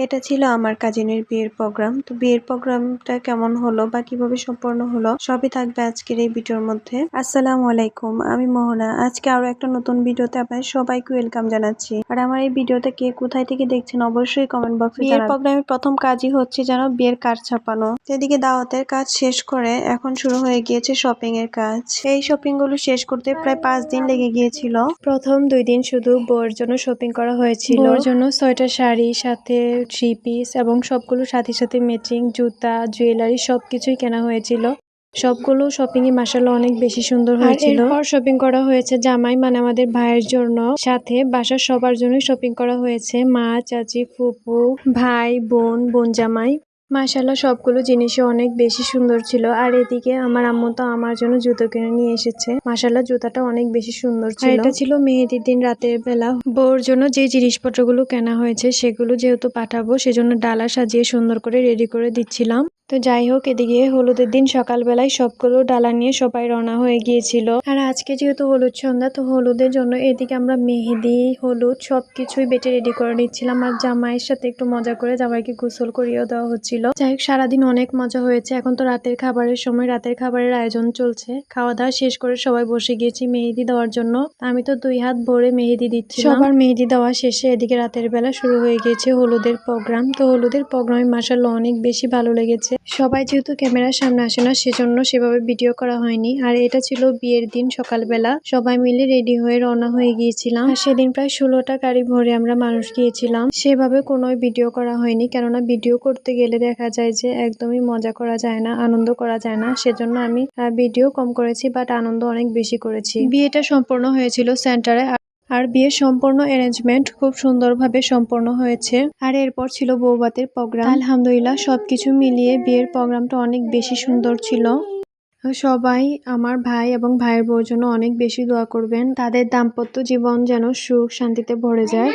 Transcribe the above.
এটা ছিল আমার কাজিনের বিয়ের প্রোগ্রাম। তো বিয়ের প্রোগ্রামটা কেমন হলো বা কিভাবে সম্পন্ন হলো সবই থাকবে আজকের এই ভিডিওর মধ্যে। আসসালামু আলাইকুম, আমি মোহনা। আজকে আরো একটা নতুন ভিডিওতে আপনাদের সবাইকে ওয়েলকাম জানাচ্ছি। আর আমার এই ভিডিওটা কে কোথায় থেকে দেখছেন অবশ্যই কমেন্ট বক্সে জানাবেন। বিয়ের প্রোগ্রামের প্রথম কাজই হচ্ছে যেন বিয়ের কার্ড ছাপানো। এদিকে দাওয়াতের কাজ শেষ করে এখন শুরু হয়ে গিয়েছে শপিং এর কাজ। এই শপিং গুলো শেষ করতে প্রায় 5 দিন লেগে গিয়েছিল। প্রথম 2 দিন শুধু বউয়ের জন্য শপিং করা হয়েছিল। বউয়ের জন্য 6টা শাড়ি, সাথে 3 পিস এবং সবগুলো সাথে সাথে ম্যাচিং জুতা, জুয়েলারি সবকিছুই কেনা হয়েছিল। সবগুলো শপিং এ মাশাআল্লাহ অনেক বেশি সুন্দর হয়েছিল। এরপর শপিং করা হয়েছে জামাই মানে আমাদের ভাইয়ের জন্য, সাথে বাসার সবার জন্য শপিং করা হয়েছে, মা, চাচি, ফুপু, ভাই, বোন জামাই। মাশাআল্লাহ সবগুলো জিনিসই অনেক বেশি সুন্দর ছিল। আর এদিকে আমার আম্মু তো আমার জন্য জুতো কিনে নিয়ে এসেছে। মাশাআল্লাহ জুতাটা অনেক বেশি সুন্দর ছিল। এটা ছিল মেহেদির দিন রাতের বেলা। বউর জন্য যে জিনিসপত্রগুলো কেনা হয়েছে সেগুলো যেহেতু পাঠাবো সেজন্য ডালা সাজিয়ে সুন্দর করে রেডি করে দিচ্ছিলাম। তো যাই হোক, এদিকে হলুদের দিন সকালবেলায় সবগুলো ডালা নিয়ে সবাই রওনা হয়ে গিয়েছিল। আর আজকে যেহেতু হলুদ সন্ধ্যা, তো হলুদের জন্য এদিকে আমরা মেহেদি, হলুদ সবকিছুই বেটে রেডি করে নিচ্ছিলাম। আর জামাইয়ের সাথে একটু মজা করে জামাইকে গোসল করিয়েও দেওয়া হচ্ছিল। যাই হোক, সারাদিন অনেক মজা হয়েছে। এখন তো রাতের খাবারের সময়, রাতের খাবারের আয়োজন চলছে। খাওয়া দাওয়া শেষ করে সবাই বসে গিয়েছি মেহেদি দেওয়ার জন্য। আমি তো 2 হাত ভরে মেহেদি দিচ্ছিলাম। সবার মেহেদি দেওয়া শেষে এদিকে রাতের বেলা শুরু হয়ে গিয়েছে হলুদের প্রোগ্রাম। তো হলুদের প্রোগ্রামে মাশাআল্লাহ অনেক বেশি ভালো লেগেছে। সবাই যেহেতু ক্যামেরার সামনে আসে না, সেজন্য সেভাবে ভিডিও করা হয়নি। আর এটা ছিল বিয়ের দিন সকালবেলা, সবাই মিলে রেডি হয়ে রওনা হয়ে গিয়েছিলাম। আর সেদিন প্রায় 16টা গাড়ি ভরে আমরা মানুষ গিয়েছিলাম। সেভাবে কোনো ভিডিও করা হয়নি, কেননা ভিডিও করতে গেলে দেখা যায় যে একদমই মজা করা যায় না, আনন্দ করা যায় না। সেজন্য আমি ভিডিও কম করেছি, বাট আনন্দ অনেক বেশি করেছি। বিয়েটা সম্পূর্ণ হয়েছিল সেন্টারে। আর বিয়ের সম্পূর্ণ অ্যারেঞ্জমেন্ট খুব সুন্দরভাবে সম্পন্ন হয়েছে। আর এরপর ছিল বৌভাতের প্রোগ্রাম। আলহামদুলিল্লাহ সবকিছু মিলিয়ে বিয়ের প্রোগ্রামটা অনেক বেশি সুন্দর ছিল। সবাই আমার ভাই এবং ভাইয়ের বউর জন্য অনেক বেশি দোয়া করবেন, তাদের দাম্পত্য জীবন যেন সুখ শান্তিতে ভরে যায়।